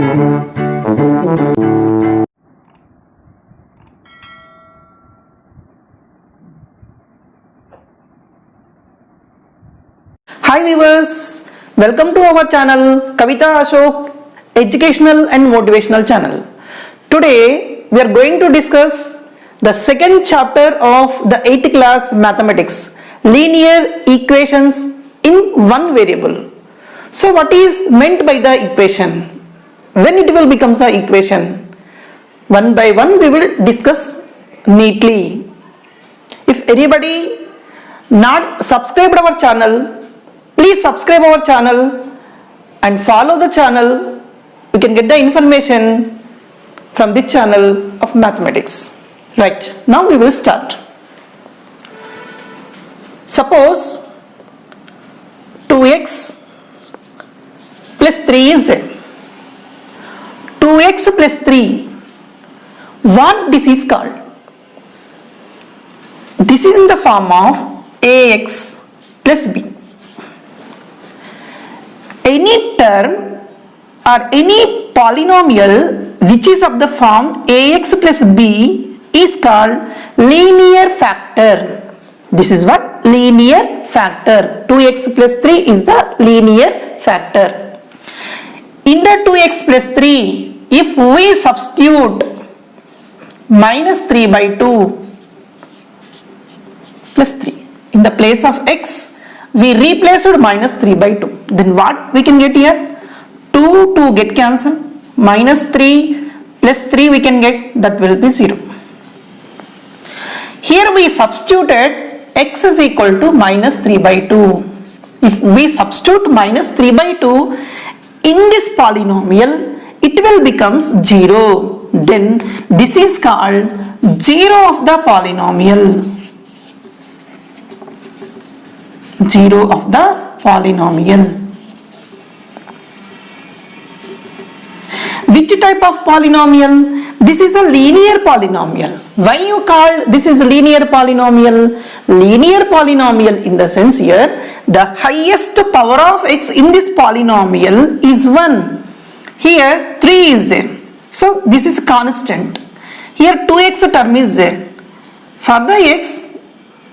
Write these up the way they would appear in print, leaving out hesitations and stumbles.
Hi viewers, welcome to our channel Kavita Ashok Educational and Motivational Channel. Today we are going to discuss the second chapter of the 8th class mathematics, linear equations in one variable. So what is meant by the equation? When it will become the equation? One by one we will discuss neatly. If anybody not subscribed our channel, please subscribe our channel and follow the channel. You can get the information from the channel of mathematics. Right, now we will start. Suppose 2x plus 3 is there. 2x plus 3, what this is called? This is in the form of ax plus b. Any term or any polynomial which is of the form ax plus b is called linear factor. This is what? Linear factor. 2x plus 3 is the linear factor. In the 2x plus 3, if we substitute minus 3 by 2 plus 3 in the place of x, we replaced minus 3 by 2. Then what we can get here? 2 get cancelled. Minus 3 plus 3 we can get, that will be 0. Here we substituted x is equal to minus 3 by 2. If we substitute minus 3 by 2 in this polynomial, it will become 0. Then this is called 0 of the polynomial. 0 of the polynomial. Which type of polynomial? This is a linear polynomial. Why you call this is linear polynomial? Linear polynomial in the sense here, the highest power of x in this polynomial is 1. Here 3 is there. So this is constant. Here 2x term is there. For the x,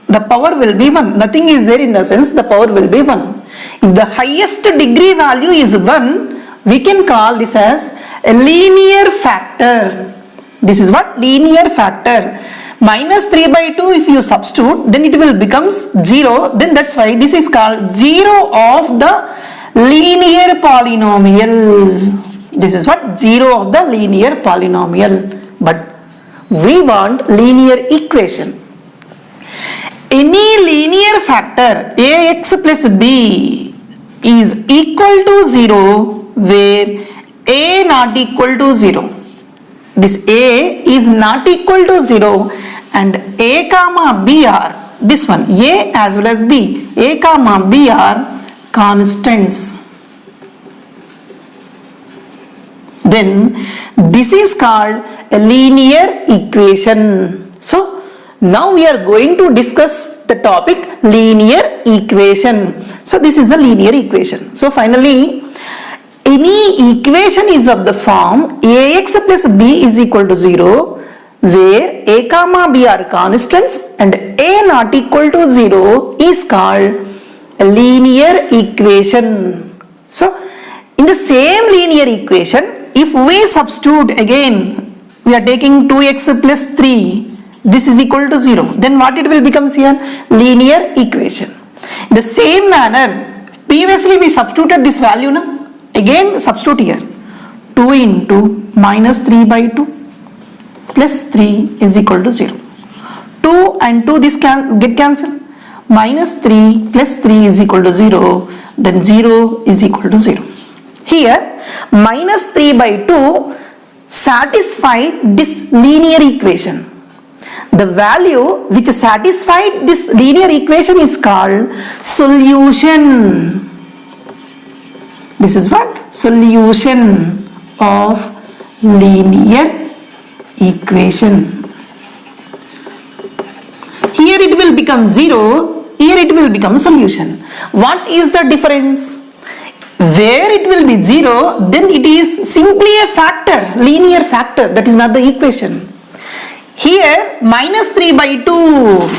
the power will be 1. Nothing is there in the sense the power will be 1. If the highest degree value is 1, we can call this as a linear factor. This is what? Linear factor. Minus 3 by 2 if you substitute, then it will becomes 0. Then that's why this is called 0 of the linear polynomial. This is what? 0 of the linear polynomial. But we want linear equation. Any linear factor ax plus b is equal to 0 where a not equal to 0. This a is not equal to 0 and a comma b are, this one a as well as b, a comma b are constants. Then this is called a linear equation. So now we are going to discuss the topic linear equation. So this is a linear equation. So finally, any equation is of the form ax plus b is equal to 0 where a comma b are constants and a not equal to 0 is called a linear equation. So in the same linear equation, if we substitute again, we are taking 2x plus 3, this is equal to 0, then what it will become here? Linear equation. In the same manner, previously we substituted this value now. Again substitute here. 2 into minus 3 by 2 plus 3 is equal to 0. 2 and 2 this can get cancelled. Minus 3 plus 3 is equal to 0. Then 0 is equal to 0. Here minus 3 by 2 satisfied this linear equation. The value which satisfied this linear equation is called solution. This is what? Solution of linear equation. Here it will become 0, here it will become solution. What is the difference? Where it will be 0, then it is simply a factor, linear factor, that is not the equation. Here minus 3 by 2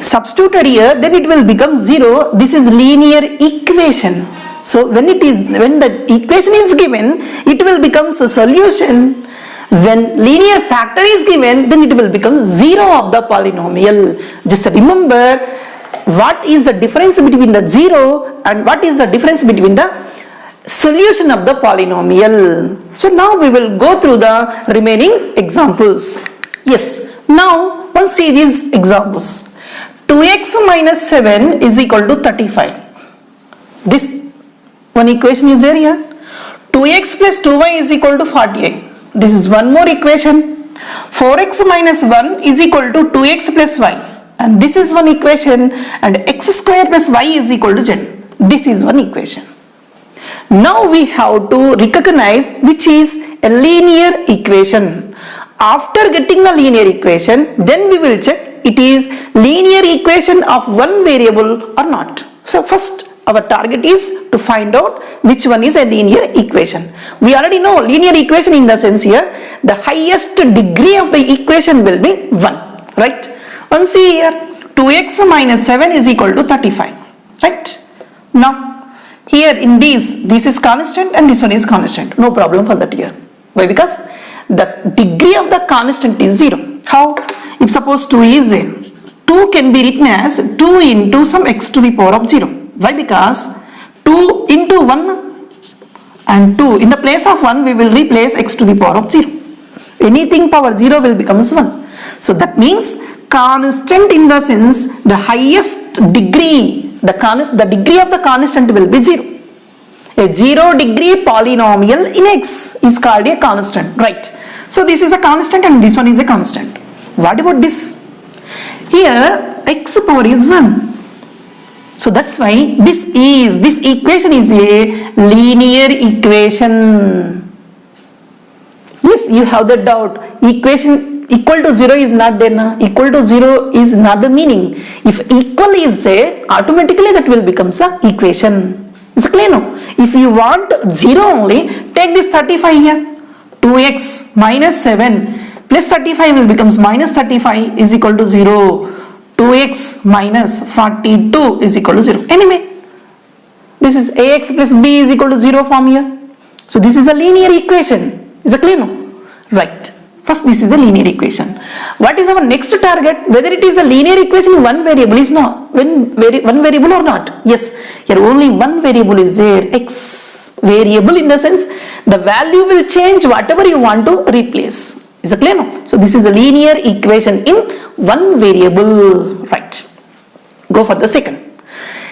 substituted here, then it will become 0. This is linear equation. So when the equation is given, it will become a solution. When linear factor is given, then it will become 0 of the polynomial. Just remember what is the difference between the 0 and what is the difference between the solution of the polynomial. So now we will go through the remaining examples. Yes, now let's see these examples. 2x minus 7 is equal to 35. This one equation is there here. 2x plus 2y is equal to 48. This is one more equation. 4x minus 1 is equal to 2x plus y. And this is one equation. And x square plus y is equal to z. This is one equation. Now we have to recognize which is a linear equation. After getting the linear equation, then we will check it is linear equation of one variable or not. So first our target is to find out which one is a linear equation. We already know linear equation in the sense here, the highest degree of the equation will be 1, right? One see here, 2x minus 7 is equal to 35, right? Now, here in this is constant and this one is constant. No problem for that here. Why? Because the degree of the constant is 0. How? If suppose 2 is 2 can be written as 2 into some x to the power of 0. Why? Because 2 into 1 and 2 in the place of 1 we will replace x to the power of 0. Anything power 0 will becomes 1. So that means constant in the sense the highest degree, the degree of the constant will be 0. A 0 degree polynomial in x is called a constant, right? So this is a constant and this one is a constant. What about this? Here x power is 1. So that's why this equation is a linear equation. Yes, you have the doubt. Equation equal to 0 is not there now. Equal to 0 is not the meaning. If equal is there, automatically that will become the equation. Is it clear now? If you want 0 only, take this 35 here. 2x minus 7 plus 35 will becomes minus 35 is equal to 0. 2x minus 42 is equal to 0. Anyway, this is ax plus b is equal to 0 form here. So this is a linear equation. Is it clear now? Right. First this is a linear equation. What is our next target? Whether it is a linear equation one variable is not. One variable or not? Yes. Here only one variable is there. X variable in the sense the value will change whatever you want to replace. Is it clear now? So this is a linear equation in one variable, right? Go for the second.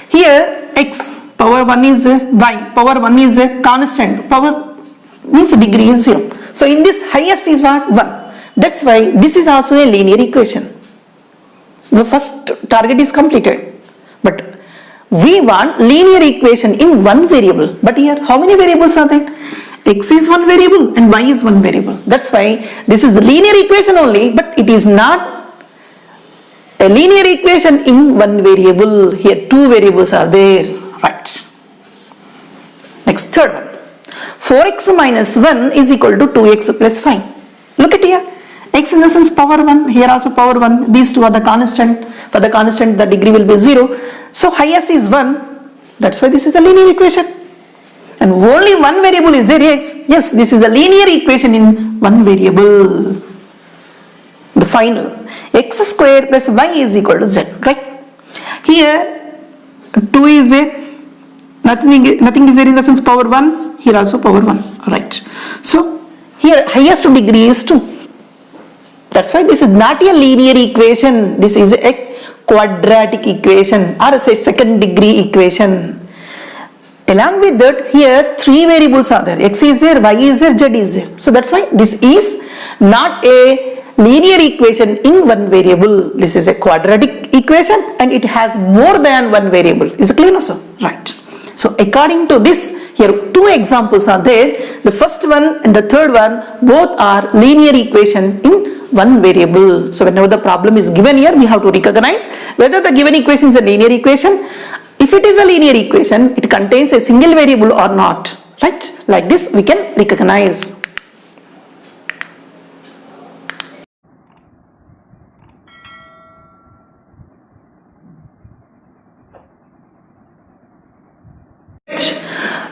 Here x power 1 is y power 1 is a constant. Power means degree is 0. So in this highest is what? 1. That's why this is also a linear equation. So the first target is completed. But we want linear equation in one variable. But here how many variables are there? X is one variable and y is one variable. That's why this is a linear equation only, but it is not a linear equation in one variable. Here two variables are there, right? Next, third one. 4x minus 1 is equal to 2x plus 5. Look at here. X in the sense power 1, here also power 1. These two are the constant. For the constant, the degree will be 0. So highest is 1. That's why this is a linear equation. And only one variable is there, x. Yes, this is a linear equation in one variable. The final, x square plus y is equal to z, right? Here 2 is there, nothing is there in the sense power 1, here also power 1, right? So here highest degree is 2. That's why this is not a linear equation, this is a quadratic equation or a second degree equation. Along with that, here three variables are there, x is there, y is there, z is there. So that's why this is not a linear equation in one variable. This is a quadratic equation and it has more than one variable. Is it clear also? Right. So according to this, here two examples are there. The first one and the third one both are linear equation in one variable. So whenever the problem is given here, we have to recognize whether the given equation is a linear equation. if it is a linear equation, it contains a single variable or not, right? Like this we can recognize.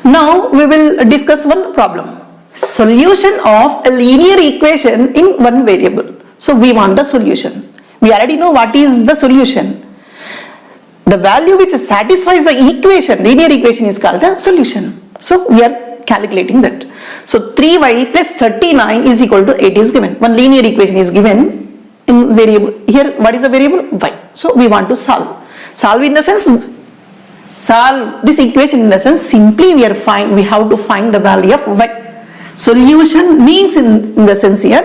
Now we will discuss one problem. Solution of a linear equation in one variable. So we want the solution. We already know what is the solution. The value which satisfies the equation, linear equation, is called the solution. So we are calculating that. So 3y plus 39 is equal to 8 is given. One linear equation is given in variable. Here what is the variable? Y. So we want to solve. Solve in the sense, solve this equation in the sense, simply we have to find the value of y. Solution means in the sense here,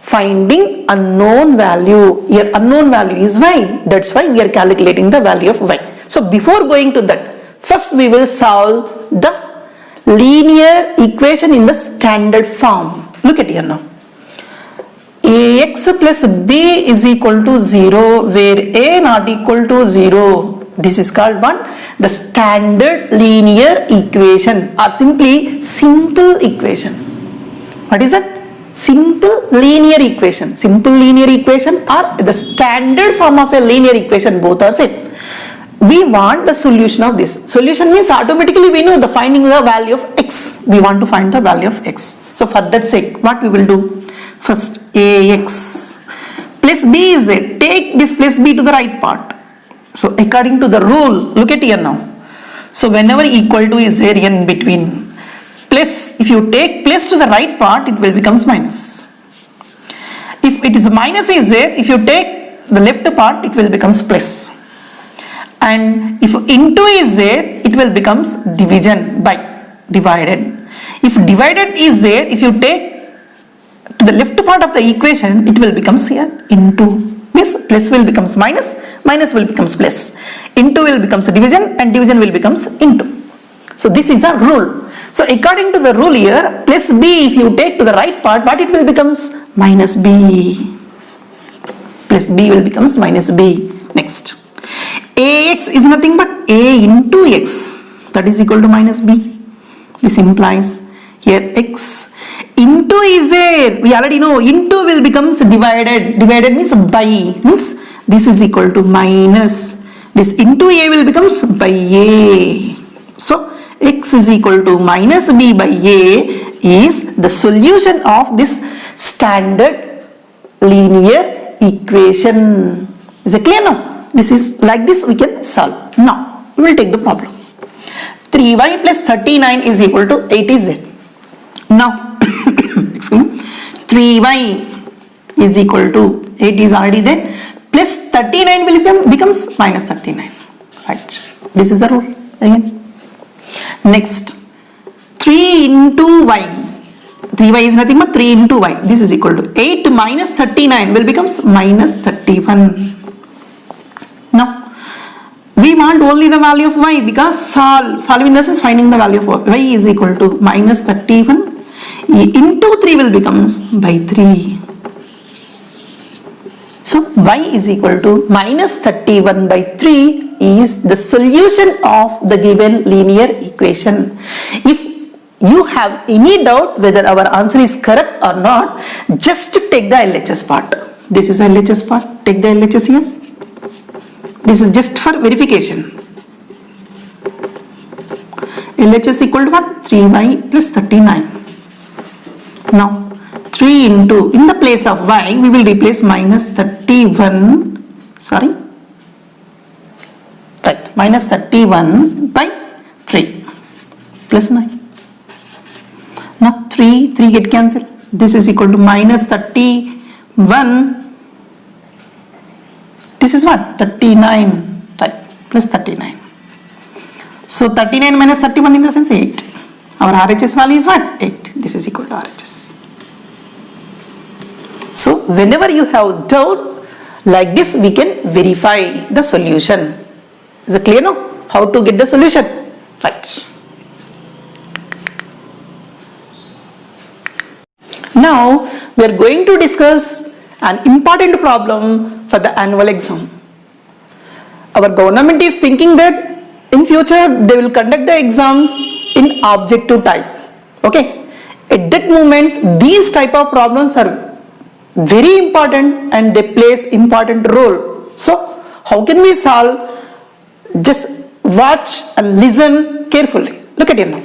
finding unknown value. Here unknown value is y. That's why we are calculating the value of y. So before going to that, first we will solve the linear equation in the standard form. Look at here now. Ax plus b is equal to 0, where a not equal to 0. This is called what? The standard linear equation, or simply simple equation. What is that? Simple linear equation. Simple linear equation or the standard form of a linear equation, both are same. We want the solution of this. Solution means automatically we know the finding the value of x. We want to find the value of x. So for that sake, what we will do? First, ax plus b is it. Take this plus b to the right part. So according to the rule, look at here now. So whenever equal to is there in between, plus, if you take plus to the right part, it will becomes minus. If it is minus is there, if you take the left part, it will becomes plus. And if into is there, it will becomes division by divided. If divided is there, if you take to the left part of the equation, it will becomes here into. Means plus will becomes minus, minus will becomes plus. Into will becomes division and division will becomes into. So this is a rule. So according to the rule here, plus b if you take to the right part, what it will becomes? Minus b. Plus b will becomes minus b. Next. Ax is nothing but a into x. That is equal to minus b. This implies here x into is there. We already know into will becomes divided. Divided means by. Means this is equal to minus. This into a will becomes by a. So x is equal to minus b by a is the solution of this standard linear equation. Is it clear now? This is like this we can solve. Now we will take the problem. 3y plus 39 is equal to 8 is it. Now excuse me, 3y is equal to 8 is already there, plus 39 will becomes minus 39. Right. This is the rule again. Next, 3 into y. 3y is nothing but 3 into y. This is equal to 8 minus 39 will becomes minus 31. Now, we want only the value of y because solve in the sense finding the value of y is equal to minus 31 into 3 will becomes by 3. So y is equal to minus 31 by 3 is the solution of the given linear equation. If you have any doubt whether our answer is correct or not, just take the LHS part. This is LHS part. Take the LHS here. This is just for verification. LHS equal to what? 3y plus 39. Now 3 into, in the place of y we will replace minus 31, sorry, right, minus 31 by 3 plus 9. Now 3 get cancelled. This is equal to minus 31. This is what? 39, right, plus 39. So 39 minus 31 in the sense 8. Our RHS value is what? 8. This is equal to RHS. So whenever you have doubt like this, we can verify the solution. Is it clear now? How to get the solution? Right. Now we are going to discuss an important problem for the annual exam. Our government is thinking that in future they will conduct the exams in objective type. Okay, at that moment these type of problems are very important and they plays important role. So how can we solve? Just watch and listen carefully. Look at it now.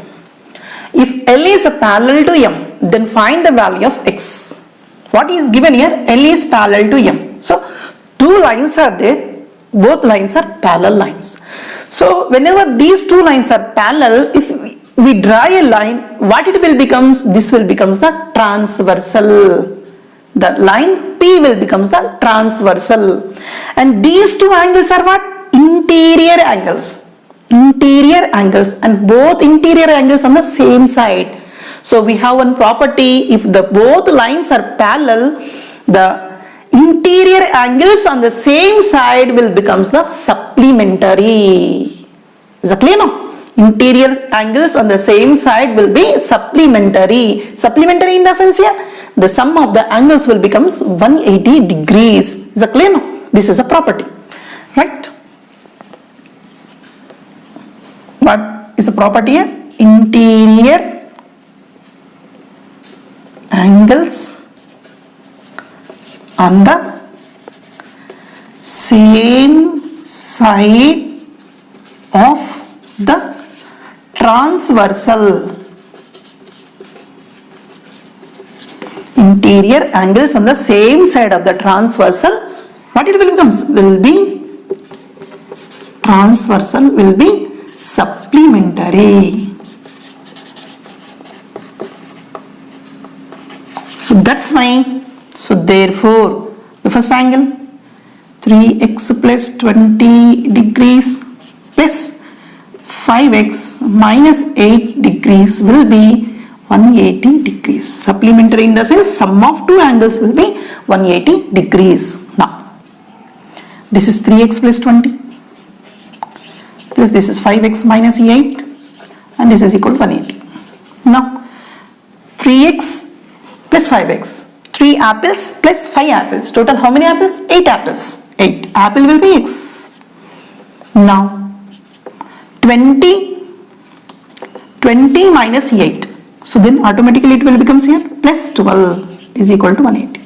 If L is parallel to M, then find the value of X. What is given here? L is parallel to M. So two lines are there, both lines are parallel lines. So whenever these two lines are parallel, if we draw a line, what it will becomes? This will becomes the transversal. The line P will becomes the transversal. And these two angles are what? Interior angles. Interior angles, and both interior angles on the same side. So we have one property, if the both lines are parallel, the interior angles on the same side will becomes the supplementary. Is it clear now? Interior angles on the same side will be supplementary. Supplementary in the sense here, the sum of the angles will becomes 180 degrees. Is it clear now? This is a property, right? What is a property here? Interior angles on the same side of the transversal. Interior angles on the same side of the transversal, what it will becomes? Will be transversal, will be supplementary. So that's fine. So therefore, the first angle 3x plus 20 degrees plus 5x minus 8 degrees will be 180 degrees. Supplementary in the sense sum of two angles will be 180 degrees. Now, this is 3x plus 20 plus this is 5x minus 8 and this is equal to 180. Now, 3x plus 5x. 3 apples plus 5 apples. Total how many apples? 8 apples. 8. Apple will be x. Now, 20 minus 8. So then automatically it will becomes here plus 12 is equal to 180.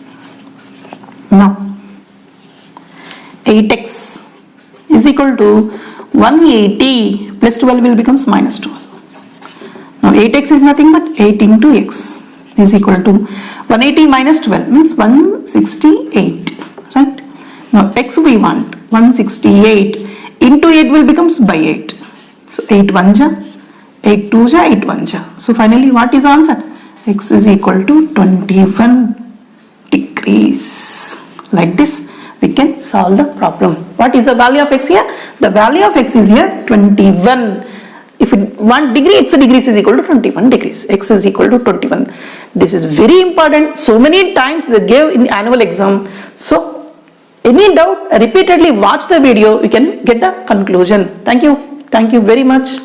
Now 8x is equal to 180 plus 12 will becomes minus 12. Now 8x is nothing but 8 into x is equal to 180 minus 12 means 168, right? Now x we want 168 into 8 will becomes by 8. So 8 1 ja, 8 2 ja, 8 1 ja. So finally what is the answer? X is equal to 21 degrees. Like this we can solve the problem. What is the value of x here? The value of x is here 21. If 1 degree, x degrees is equal to 21 degrees. X is equal to 21. This is very important. So many times they gave in annual exam. So any doubt, repeatedly watch the video, you can get the conclusion. Thank you. Thank you very much.